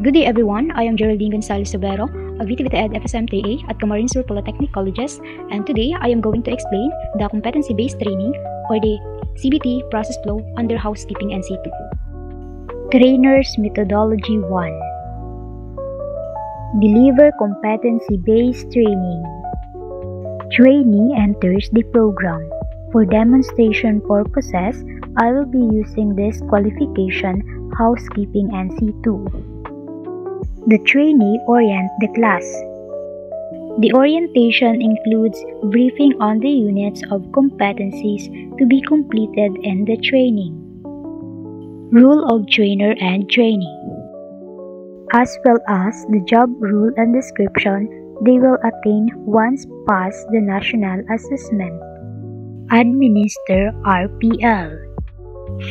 Good day everyone, I am Geraldine Gonzalez Sobero of VTVT Ed FSM 3A at Camarines Sur Polytechnic Colleges, and today I am going to explain the competency-based training or the CBT process flow under housekeeping NC2. Trainers Methodology 1. Deliver competency-based training. Trainee enters the program. For demonstration purposes, I will be using this qualification Housekeeping NC2. The trainee orient the class. The orientation includes briefing on the units of competencies to be completed in the training. Rule of trainer and trainee. As well as the job role and description they will attain once passed the national assessment. Administer RPL,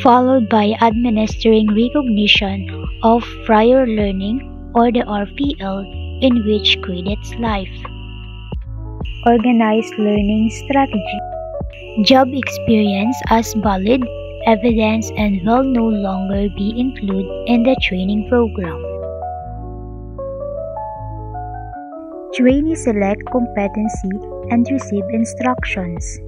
followed by administering recognition of prior learning or the RPL in which credits life. Organized learning strategy. Job experience as valid evidence and will no longer be included in the training program. Trainee select competency and receive instructions.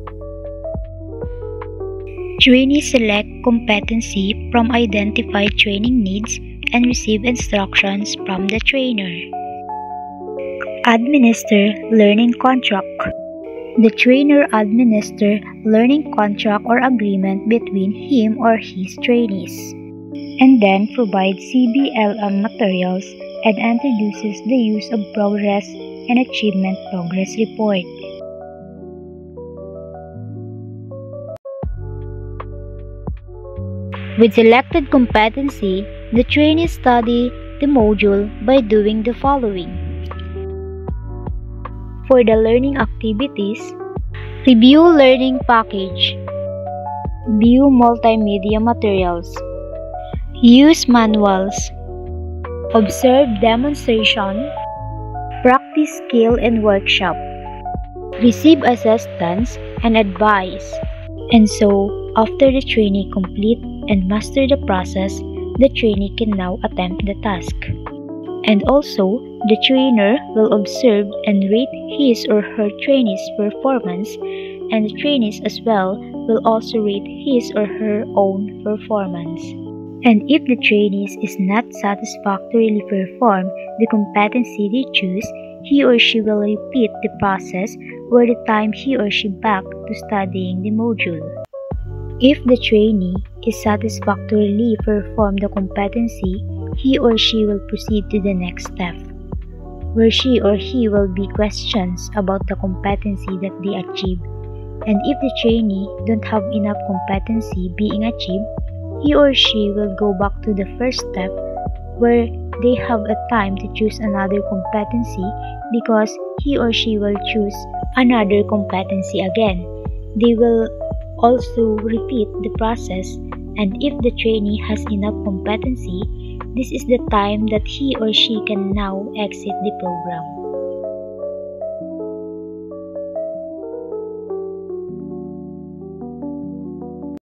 Trainee select competency from identified training needs and receive instructions from the trainer. Administer learning contract. The trainer administers learning contract or agreement between him or his trainees, and then provides CBLM materials and introduces the use of progress and achievement progress report. With selected competency, the trainee study the module by doing the following. For the learning activities, review learning package, view multimedia materials, use manuals, observe demonstration, practice skill and workshop, receive assistance and advice. And so, after the trainee complete and master the process, the trainee can now attempt the task. And also, the trainer will observe and rate his or her trainee's performance, and the trainees as well will also rate his or her own performance. And if the trainees is not satisfactorily perform the competency they choose, he or she will repeat the process or the time he or she back to studying the module. If the trainee is satisfactorily perform the competency, he or she will proceed to the next step, where she or he will be questions about the competency that they achieve. And if the trainee don't have enough competency being achieved, he or she will go back to the first step where they have a time to choose another competency because he or she will choose another competency again. They will also repeat the process, and if the trainee has enough competency, this is the time that he or she can now exit the program.